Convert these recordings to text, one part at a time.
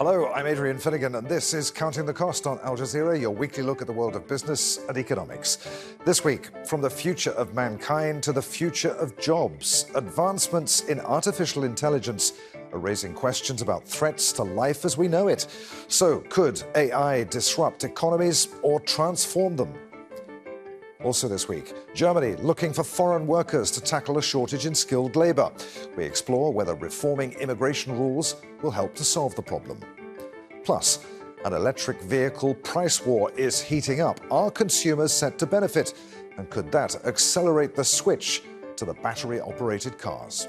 Hello, I'm Adrian Finnegan, and this is Counting the Cost on Al Jazeera, your weekly look at the world of business and economics. This week, from the future of mankind to the future of jobs, advancements in artificial intelligence are raising questions about threats to life as we know it. So, could AI disrupt economies or transform them? Also this week, Germany looking for foreign workers to tackle a shortage in skilled labour. We explore whether reforming immigration rules will help to solve the problem. Plus, an electric vehicle price war is heating up. Are consumers set to benefit? And could that accelerate the switch to the battery-operated cars?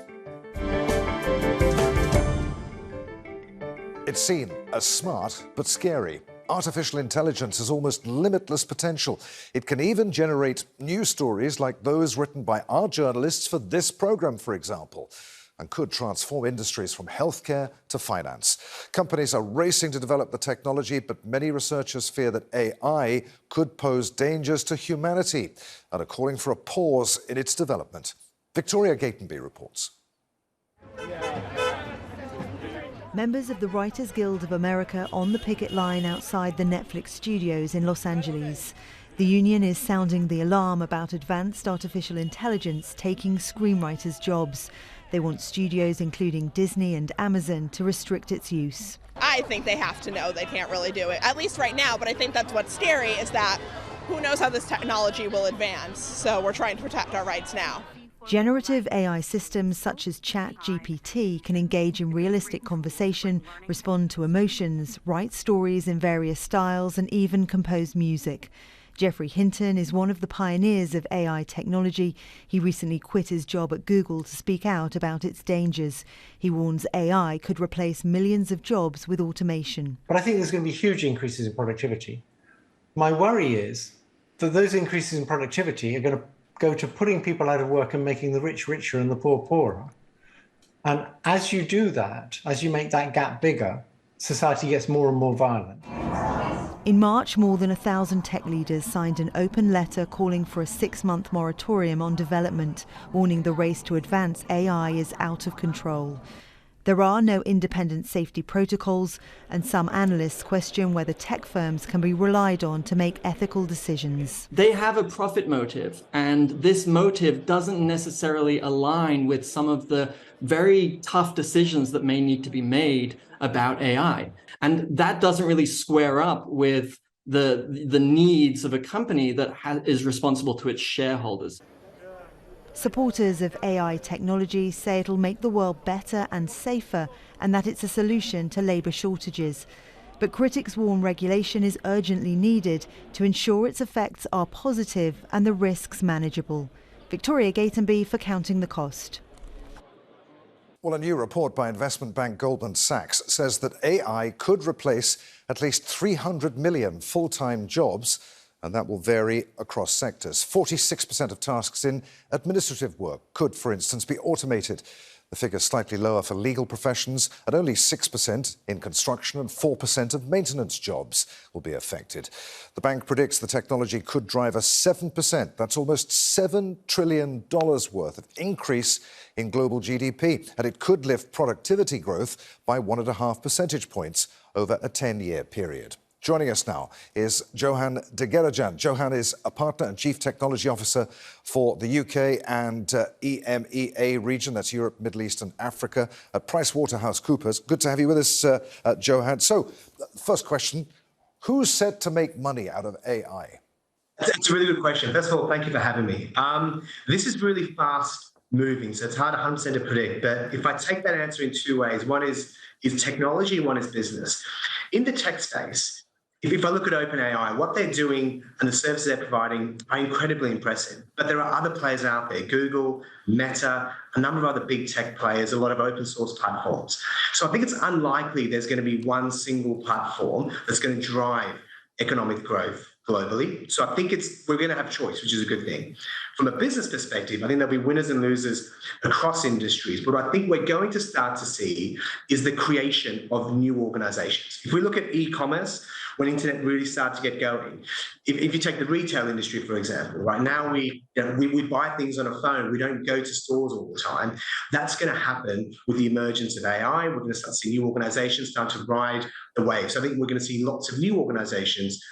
It's seen as smart but scary. Artificial intelligence has almost limitless potential. It can even generate news stories like those written by our journalists for this program, for example, and could transform industries from healthcare to finance. Companies are racing to develop the technology, but many researchers fear that AI could pose dangers to humanity and are calling for a pause in its development. Victoria Gatenby reports. Members of the Writers Guild of America on the picket line outside the Netflix studios in Los Angeles. The union is sounding the alarm about advanced artificial intelligence taking screenwriters' jobs. They want studios, including Disney and Amazon, to restrict its use. I think they have to know they can't really do it, at least right now, but I think that's what's scary is that who knows how this technology will advance, so we're trying to protect our rights now. Generative AI systems such as ChatGPT can engage in realistic conversation, respond to emotions, write stories in various styles, and even compose music. Geoffrey Hinton is one of the pioneers of AI technology. He recently quit his job at Google to speak out about its dangers. He warns AI could replace millions of jobs with automation. But I think there's going to be huge increases in productivity. My worry is that those increases in productivity are going to go to putting people out of work and making the rich richer and the poor poorer. And as you do that, as you make that gap bigger, society gets more and more violent. In March, more than 1,000 tech leaders signed an open letter calling for a 6-month moratorium on development, warning the race to advance AI is out of control. There are no independent safety protocols, and some analysts question whether tech firms can be relied on to make ethical decisions. They have a profit motive, and this motive doesn't necessarily align with some of the very tough decisions that may need to be made about AI. And that doesn't really square up with the needs of a company that is responsible to its shareholders. Supporters of AI technology say it'll make the world better and safer, and that it's a solution to labour shortages. But critics warn regulation is urgently needed to ensure its effects are positive and the risks manageable. Victoria Gatenby for Counting the Cost. Well, a new report by investment bank Goldman Sachs says that AI could replace at least 300 million full-time jobs, and that will vary across sectors. 46% of tasks in administrative work could, for instance, be automated. The figure is slightly lower for legal professions, and only 6% in construction and 4% of maintenance jobs will be affected. The bank predicts the technology could drive a 7%, that's almost $7 trillion worth of increase in global GDP, and it could lift productivity growth by 1.5 percentage points over a 10-year period. Joining us now is Johan de Gerajjan. Johan is a partner and chief technology officer for the UK and EMEA region, that's Europe, Middle East and Africa, at PricewaterhouseCoopers. Good to have you with us, Johan. So, first question, who's set to make money out of AI? That's a really good question. First of all, thank you for having me. This is really fast moving, so it's hard 100% to predict. But if I take that answer in two ways, one is technology, one is business. In the tech space, if I look at OpenAI, what they're doing and the services they're providing are incredibly impressive. But there are other players out there, Google, Meta, a number of other big tech players, a lot of open source platforms. So I think it's unlikely there's going to be one single platform that's going to drive economic growth globally. So I think we're going to have choice, which is a good thing. from a business perspective, I think there'll be winners and losers across industries. But what I think we're going to start to see is the creation of new organizations. If we look at e-commerce, when internet really started to get going, if you take the retail industry, for example, right now we buy things on a phone. We don't go to stores all the time. That's going to happen with the emergence of AI. We're going to start seeing new organizations start to ride the wave. So I think we're going to see lots of new organizations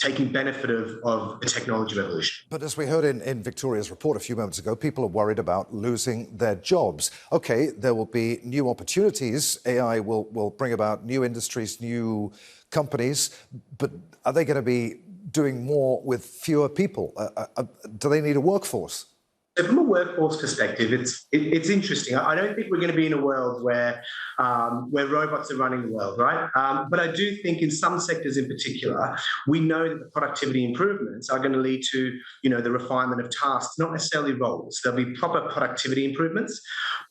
taking benefit of the technology revolution. But as we heard in Victoria's report a few moments ago, people are worried about losing their jobs. Okay, there will be new opportunities. AI will bring about new industries, new companies, but are they going to be doing more with fewer people? Do they need a workforce? So from a workforce perspective, it's interesting. I don't think we're going to be in a world where robots are running the world, right? But I do think in some sectors in particular, we know that the productivity improvements are going to lead to, the refinement of tasks, not necessarily roles. There'll be proper productivity improvements,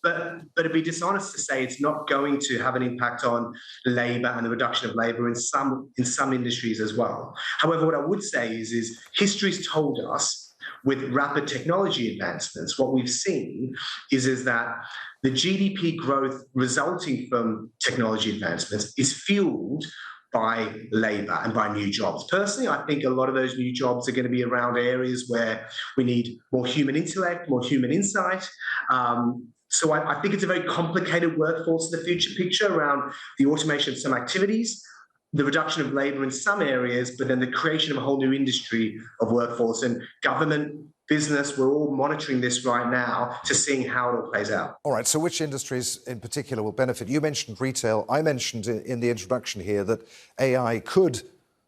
but it'd be dishonest to say it's not going to have an impact on labour and the reduction of labour in some industries as well. However, what I would say is history's told us, with rapid technology advancements, what we've seen is that the GDP growth resulting from technology advancements is fueled by labour and by new jobs. Personally, I think a lot of those new jobs are going to be around areas where we need more human intellect, more human insight. So I think it's a very complicated workforce in the future picture around the automation of some activities, the reduction of labour in some areas, but then the creation of a whole new industry of workforce. And government, business, we're all monitoring this right now to seeing how it all plays out. All right, so which industries in particular will benefit? You mentioned retail. I mentioned in the introduction here that AI could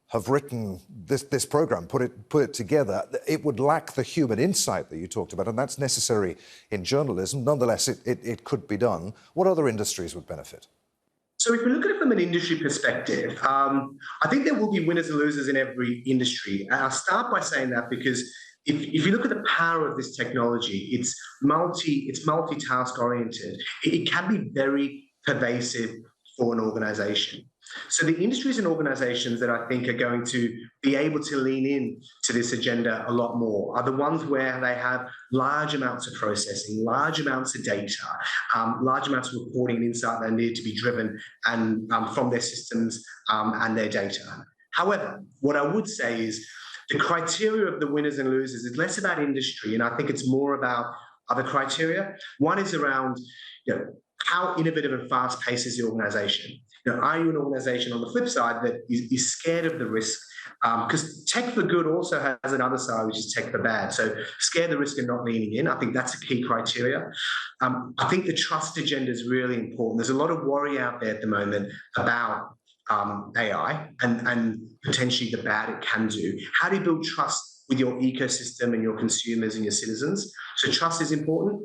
have written this program, put it together. It would lack the human insight that you talked about, and that's necessary in journalism. Nonetheless, it could be done. What other industries would benefit? So if we look at it from an industry perspective, I think there will be winners and losers in every industry. And I'll start by saying that because if you look at the power of this technology, it's multitask oriented. It can be very pervasive for an organization. So the industries and organizations that I think are going to be able to lean in to this agenda a lot more are the ones where they have large amounts of processing, large amounts of data, large amounts of reporting and insight that need to be driven and from their systems and their data. However, what I would say is the criteria of the winners and losers is less about industry, and I think it's more about other criteria. One is around, how innovative and fast-paced is the organization? Are you an organization on the flip side that is scared of the risk? Because tech for good also has another side, which is tech for bad. So scared of the risk and not leaning in, I think that's a key criteria. I think the trust agenda is really important. There's a lot of worry out there at the moment about AI and potentially the bad it can do. How do you build trust with your ecosystem and your consumers and your citizens? So trust is important.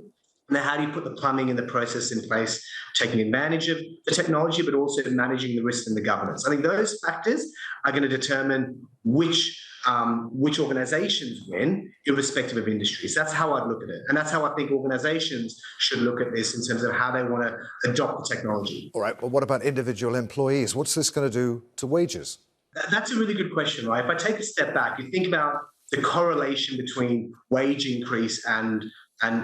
Now, how do you put the plumbing and the process in place, taking advantage of the technology, but also managing the risk and the governance? I think those factors are going to determine which organizations win, irrespective of industries. That's how I'd look at it. And that's how I think organizations should look at this in terms of how they want to adopt the technology. All right, well, what about individual employees? What's this going to do to wages? That's a really good question, right? If I take a step back, you think about the correlation between wage increase and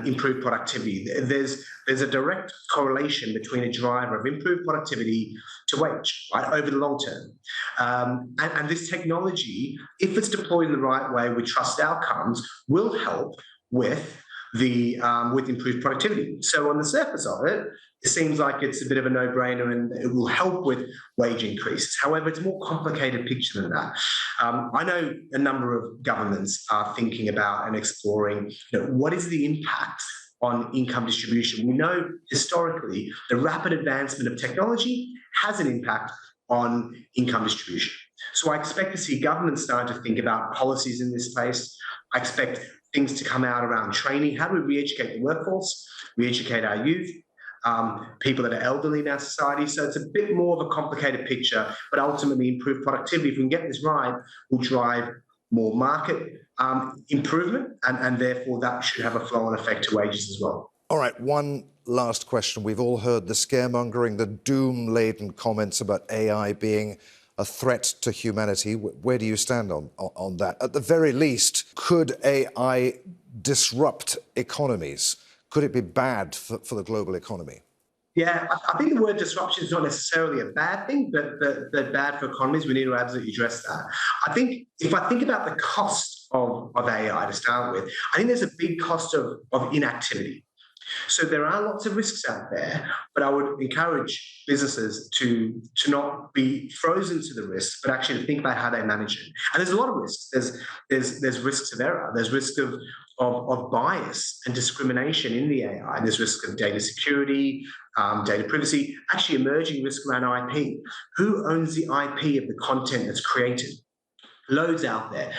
improved productivity. There's a direct correlation between a driver of improved productivity to wage, right, over the long term. And this technology, if it's deployed in the right way with trust outcomes, will help with improved productivity. So on the surface of it, it seems like it's a bit of a no-brainer and it will help with wage increases. However, it's a more complicated picture than that. I know a number of governments are thinking about and exploring, what is the impact on income distribution? We know historically the rapid advancement of technology has an impact on income distribution. So I expect to see governments start to think about policies in this space. I expect things to come out around training. How do we re-educate the workforce, re-educate our youth, people that are elderly in our society? So it's a bit more of a complicated picture, but ultimately improved productivity, if we can get this right, will drive more market improvement, and therefore that should have a flow-on effect to wages as well. All right, one last question. We've all heard the scaremongering, the doom-laden comments about AI being a threat to humanity. Where do you stand on that? At the very least, could AI disrupt economies? Could it be bad for the global economy? Yeah, I think the word disruption is not necessarily a bad thing, but bad for economies. We need to absolutely address that. I think if I think about the cost of AI to start with, I think there's a big cost of inactivity. So there are lots of risks out there, but I would encourage businesses to not be frozen to the risks, but actually to think about how they manage it. And there's a lot of risks. There's risks of error. There's risk of bias and discrimination in the AI. There's risk of data security, data privacy, actually emerging risk around IP. Who owns the IP of the content that's created? Loads out there.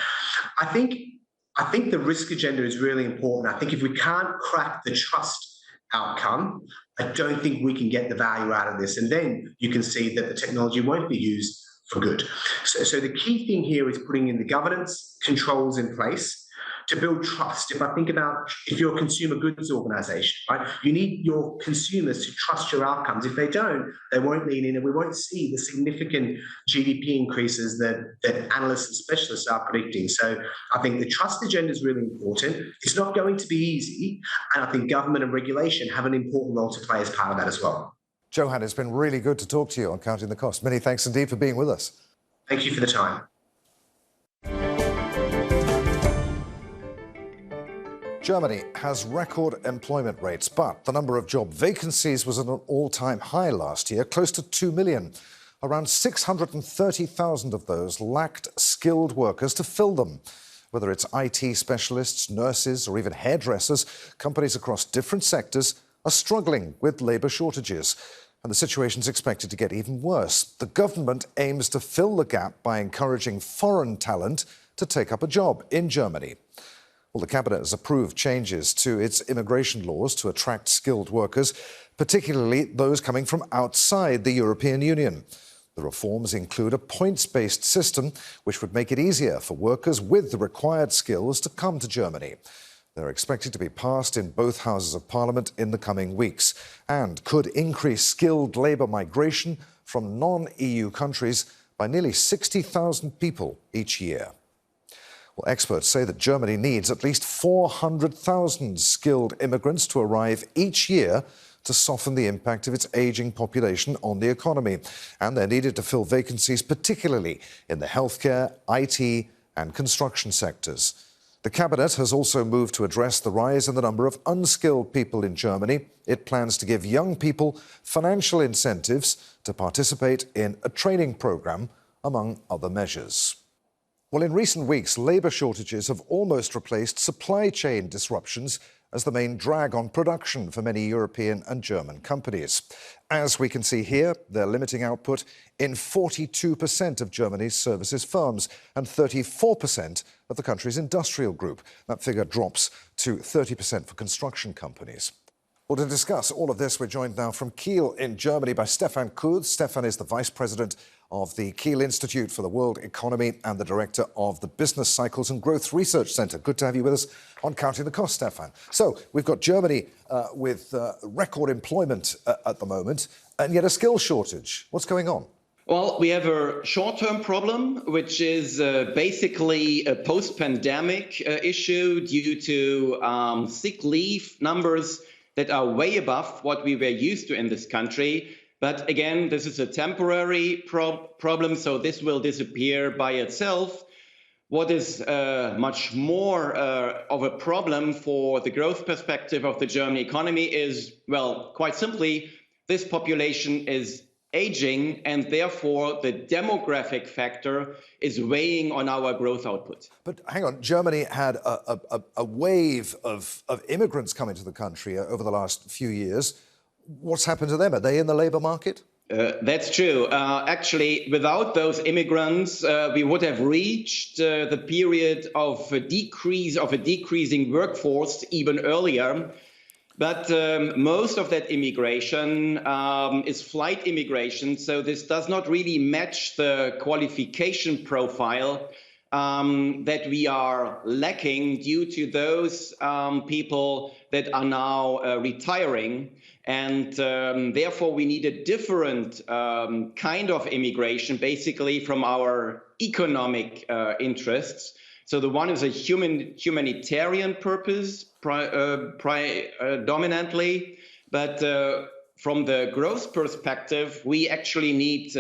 I think the risk agenda is really important. I think if we can't crack the trust outcome, I don't think we can get the value out of this. And then you can see that the technology won't be used for good. So the key thing here is putting in the governance controls in place to build trust. If I think about if you're a consumer goods organization, right, you need your consumers to trust your outcomes. If they don't, they won't lean in, and we won't see the significant GDP increases that analysts and specialists are predicting. So I think the trust agenda is really important. It's not going to be easy, and I think government and regulation have an important role to play as part of that as well. Johan, it's been really good to talk to you on Counting the Cost. Many thanks indeed for being with us. Thank you for the time. Germany has record employment rates, but the number of job vacancies was at an all-time high last year, close to 2 million. Around 630,000 of those lacked skilled workers to fill them. Whether it's IT specialists, nurses, or even hairdressers, companies across different sectors are struggling with labour shortages. And the situation's expected to get even worse. The government aims to fill the gap by encouraging foreign talent to take up a job in Germany. Well, the Cabinet has approved changes to its immigration laws to attract skilled workers, particularly those coming from outside the European Union. The reforms include a points-based system, which would make it easier for workers with the required skills to come to Germany. They're expected to be passed in both houses of Parliament in the coming weeks and could increase skilled labour migration from non-EU countries by nearly 60,000 people each year. Well, experts say that Germany needs at least 400,000 skilled immigrants to arrive each year to soften the impact of its ageing population on the economy. And they're needed to fill vacancies, particularly in the healthcare, IT and construction sectors. The Cabinet has also moved to address the rise in the number of unskilled people in Germany. It plans to give young people financial incentives to participate in a training programme, among other measures. Well, in recent weeks, labour shortages have almost replaced supply chain disruptions as the main drag on production for many European and German companies. As we can see here, they're limiting output in 42% of Germany's services firms and 34% of the country's industrial group. That figure drops to 30% for construction companies. Well, to discuss all of this, we're joined now from Kiel in Germany by Stefan Kl. Stefan is the Vice President of the Kiel Institute for the World Economy and the Director of the Business Cycles and Growth Research Centre. Good to have you with us on Counting the Cost, Stefan. So we've got Germany with record employment at the moment and yet a skills shortage. What's going on? Well, we have a short-term problem, which is basically a post-pandemic issue due to sick leave numbers that are way above what we were used to in this country. But again, this is a temporary problem, so this will disappear by itself. What is much more of a problem for the growth perspective of the German economy is, well, quite simply, this population is aging, and therefore the demographic factor is weighing on our growth output. But hang on, Germany had a wave of immigrants coming to the country over the last few years. What's happened to them? Are they in the labour market? That's true. Actually, without those immigrants, we would have reached the period of a decreasing workforce even earlier. But most of that immigration is flight immigration, so this does not really match the qualification profile that we are lacking due to those people that are now retiring. And therefore, we need a different kind of immigration, basically from our economic interests. So the one is a humanitarian purpose dominantly, but from the growth perspective, we actually need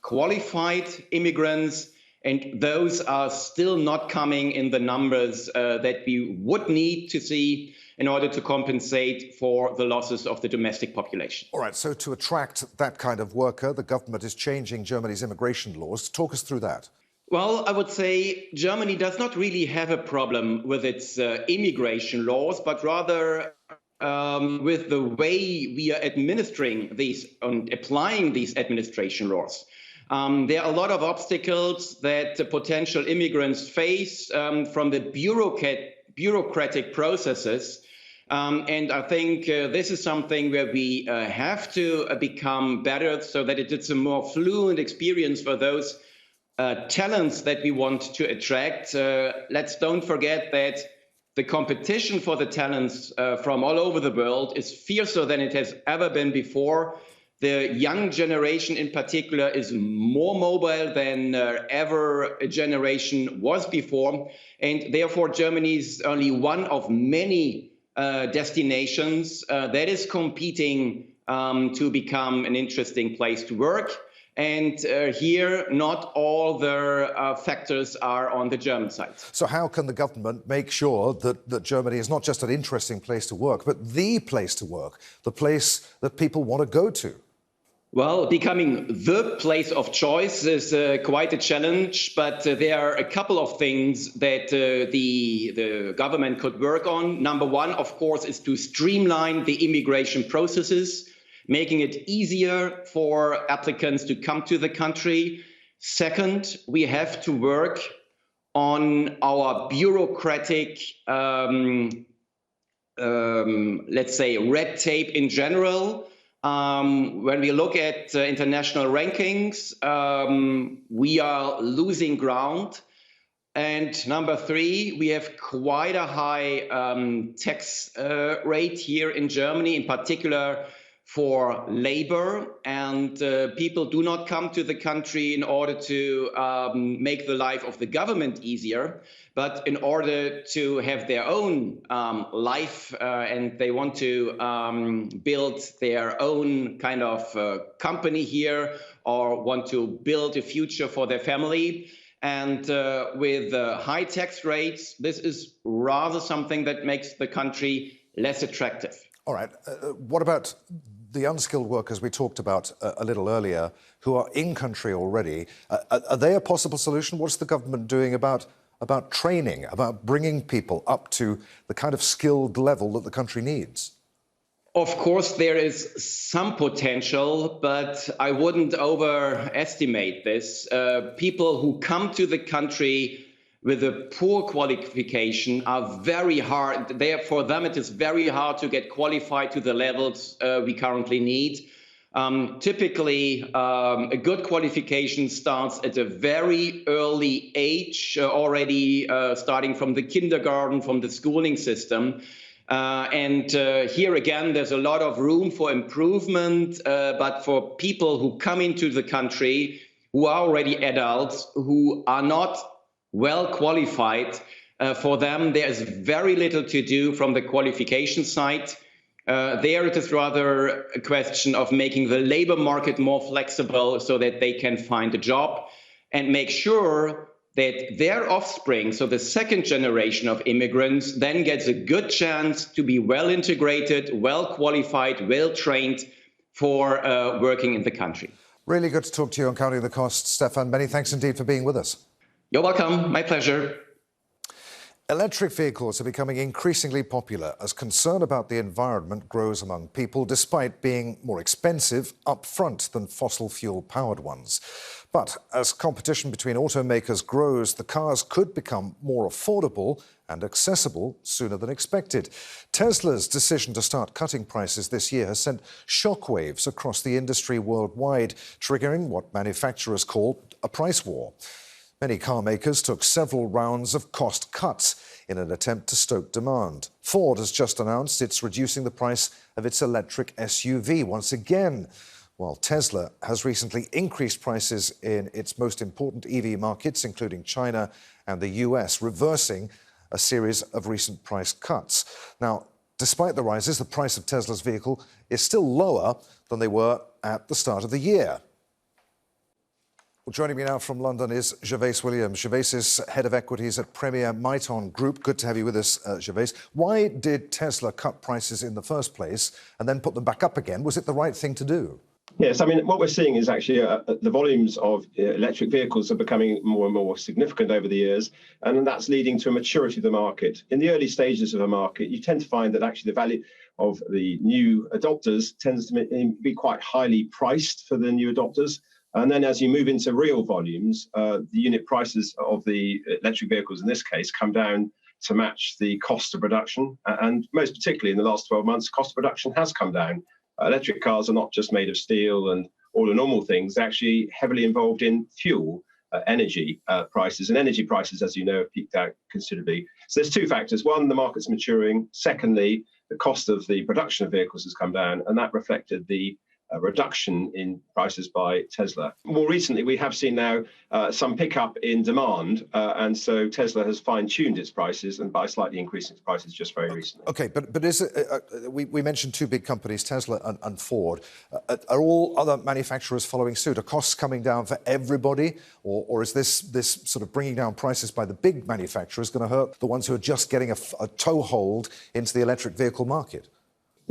qualified immigrants, and those are still not coming in the numbers that we would need to see in order to compensate for the losses of the domestic population. All right, so to attract that kind of worker, the government is changing Germany's immigration laws. Talk us through that. Well, I would say Germany does not really have a problem with its immigration laws, but rather with the way we are administering these and applying these administration laws. There are a lot of obstacles that potential immigrants face from the bureaucratic processes. And I think this is something where we have to become better so that it's a more fluent experience for those talents that we want to attract. Let's don't forget that the competition for the talents from all over the world is fiercer than it has ever been before. The young generation in particular is more mobile than ever a generation was before. And therefore, Germany is only one of many destinations that is competing to become an interesting place to work. And here, not all the factors are on the German side. So how can the government make sure that Germany is not just an interesting place to work, but the place to work, the place that people want to go to? Well, becoming the place of choice is quite a challenge, but there are a couple of things that the government could work on. Number one, of course, is to streamline the immigration processes, making it easier for applicants to come to the country. Second, we have to work on our bureaucratic, let's say, red tape in general. When we look at international rankings, we are losing ground. And number three, we have quite a high tax rate here in Germany, in particular for labor. And people do not come to the country in order to make the life of the government easier, but in order to have their own life, and they want to build their own kind of company here, or want to build a future for their family. And with high tax rates, this is rather something that makes the country less attractive. All right. What about the unskilled workers we talked about a little earlier, who are in country already? Are they a possible solution? What's the government doing about training, about bringing people up to the kind of skilled level that the country needs? Of course, there is some potential, but I wouldn't overestimate this. People who come to the country with a poor qualification are very hard. For them, it is very hard to get qualified to the levels we currently need. Typically, a good qualification starts at a very early age, already starting from the kindergarten, from the schooling system. And here again, there's a lot of room for improvement. But for people who come into the country, who are already adults, who are not well qualified, for them, there's very little to do from the qualification side. There it is rather a question of making the labor market more flexible so that they can find a job and make sure that their offspring, so the second generation of immigrants, then gets a good chance to be well integrated, well qualified, well trained for working in the country. Really good to talk to you on Counting the Costs, Stefan. Many thanks indeed for being with us. You're welcome. My pleasure. Electric vehicles are becoming increasingly popular as concern about the environment grows among people, despite being more expensive up front than fossil fuel-powered ones. But as competition between automakers grows, the cars could become more affordable and accessible sooner than expected. Tesla's decision to start cutting prices this year has sent shockwaves across the industry worldwide, triggering what manufacturers call a price war. Many car makers took several rounds of cost cuts in an attempt to stoke demand. Ford has just announced it's reducing the price of its electric SUV once again. While Tesla has recently increased prices in its most important EV markets, including China and the US, reversing a series of recent price cuts. Now, despite the rises, the price of Tesla's vehicle is still lower than they were at the start of the year. Well, joining me now from London is Gervais Williams. Gervais is head of equities at Premier Miton Group. Good to have you with us, Gervais. Why did Tesla cut prices in the first place and then put them back up again? Was it the right thing to do? Yes, I mean, what we're seeing is actually the volumes of electric vehicles are becoming more and more significant over the years, and that's leading to a maturity of the market. In the early stages of a market, you tend to find that actually the value of the new adopters tends to be quite highly priced for the new adopters. And then as you move into real volumes, the unit prices of the electric vehicles in this case come down to match the cost of production. And most particularly in the last 12 months, cost of production has come down. Electric cars are not just made of steel and all the normal things, they're actually heavily involved in fuel, energy prices. And energy prices, as you know, have peaked out considerably. So there's two factors. One, the market's maturing. Secondly, the cost of the production of vehicles has come down, and that reflected the reduction in prices by Tesla. More recently, we have seen now some pickup in demand, and so Tesla has fine-tuned its prices and by slightly increasing its prices just very recently. Okay, but is it, we mentioned two big companies, Tesla and Ford. Are all other manufacturers following suit? Are costs coming down for everybody, or is this sort of bringing down prices by the big manufacturers going to hurt the ones who are just getting a toehold into the electric vehicle market?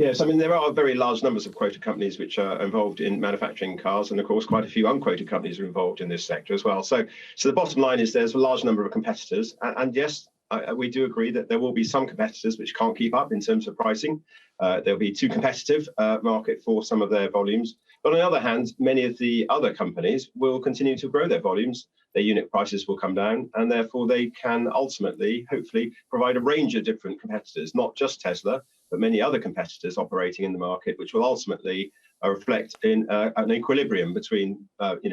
Yes, I mean, there are very large numbers of quoted companies which are involved in manufacturing cars, and of course, quite a few unquoted companies are involved in this sector as well. So the bottom line is there's a large number of competitors, and yes, we do agree that there will be some competitors which can't keep up in terms of pricing. There'll be too competitive market for some of their volumes. But on the other hand, many of the other companies will continue to grow their volumes. Their unit prices will come down, and therefore they can ultimately, hopefully, provide a range of different competitors, not just Tesla, but many other competitors operating in the market, which will ultimately reflect in an equilibrium between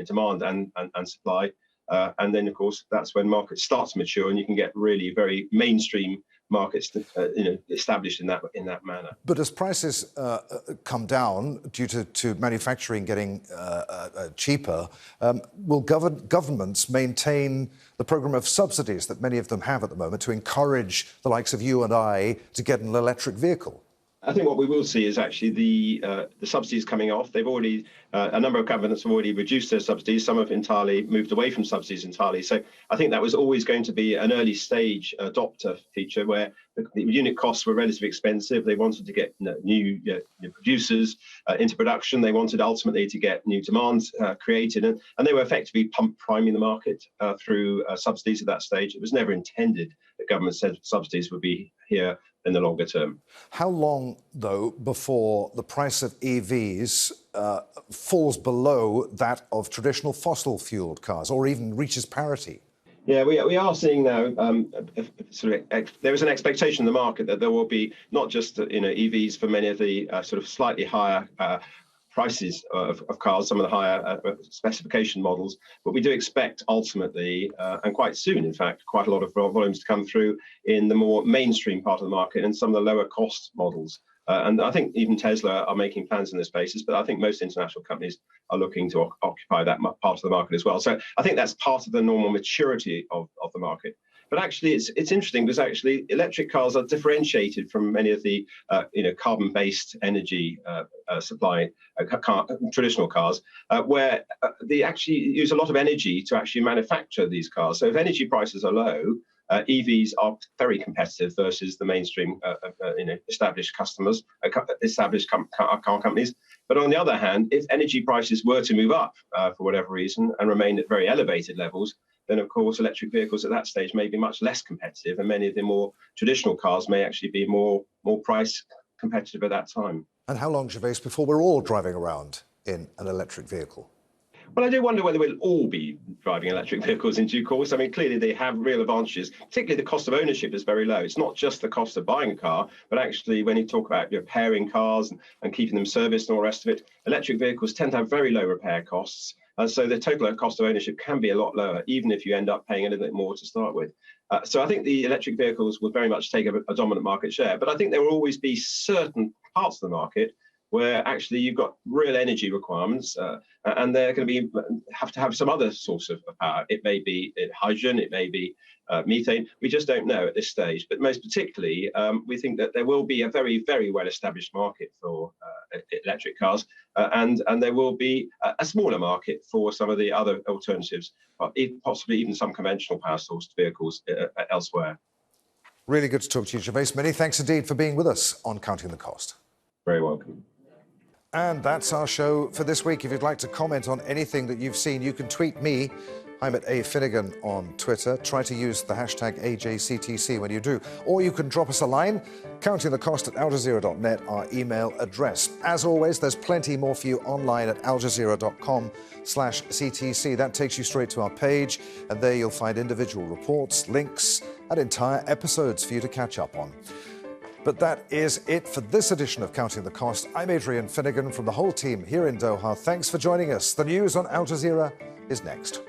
demand and supply. And then, of course, that's when markets start to mature, and you can get really very mainstream markets established in that manner. But as prices come down due to manufacturing getting cheaper, will governments maintain the program of subsidies that many of them have at the moment to encourage the likes of you and I to get an electric vehicle? I think what we will see is actually the subsidies coming off. They've already, a number of governments have already reduced their subsidies. Some have entirely moved away from subsidies entirely. So I think that was always going to be an early stage adopter feature where the unit costs were relatively expensive. They wanted to get new producers into production. They wanted ultimately to get new demand created. And they were effectively priming the market through subsidies at that stage. It was never intended that government said subsidies would be here in the longer term. How long, though, before the price of EVs falls below that of traditional fossil-fueled cars, or even reaches parity? Yeah, we are seeing now there is an expectation in the market that there will be not just EVs for many of the sort of slightly higher prices of cars, some of the higher specification models, but we do expect ultimately, and quite soon, in fact, quite a lot of volumes to come through in the more mainstream part of the market and some of the lower cost models. And I think even Tesla are making plans in this basis, but I think most international companies are looking to occupy that part of the market as well. So I think that's part of the normal maturity of the market. But actually, it's interesting because actually electric cars are differentiated from many of the carbon-based energy supply traditional cars, where they actually use a lot of energy to actually manufacture these cars. So if energy prices are low, EVs are very competitive versus the mainstream established customers, established car companies. But on the other hand, if energy prices were to move up for whatever reason and remain at very elevated levels, then of course electric vehicles at that stage may be much less competitive, and many of the more traditional cars may actually be more price competitive at that time. And how long, Gervais, before we're all driving around in an electric vehicle? Well, I do wonder whether we'll all be driving electric vehicles in due course. I mean, clearly they have real advantages, particularly the cost of ownership is very low. It's not just the cost of buying a car, but actually when you talk about repairing cars and keeping them serviced and all the rest of it, electric vehicles tend to have very low repair costs. And so the total cost of ownership can be a lot lower, even if you end up paying a little bit more to start with. So I think the electric vehicles will very much take a dominant market share. But I think there will always be certain parts of the market where actually you've got real energy requirements, and they're going to have to have some other source of power. It may be hydrogen, it may be methane. We just don't know at this stage. But most particularly, we think that there will be a very, very well-established market for electric cars, and there will be a smaller market for some of the other alternatives, possibly even some conventional power-sourced vehicles elsewhere. Really good to talk to you, Gervais. Many thanks indeed for being with us on Counting the Cost. Very welcome. And that's our show for this week. If you'd like to comment on anything that you've seen, you can tweet me. I'm at A. Finnegan on Twitter. Try to use the hashtag AJCTC when you do. Or you can drop us a line, countingthecost@aljazeera.net, our email address. As always, there's plenty more for you online at aljazeera.com/CTC. That takes you straight to our page, and there you'll find individual reports, links, and entire episodes for you to catch up on. But that is it for this edition of Counting the Cost. I'm Adrian Finnegan from the whole team here in Doha. Thanks for joining us. The news on Al Jazeera is next.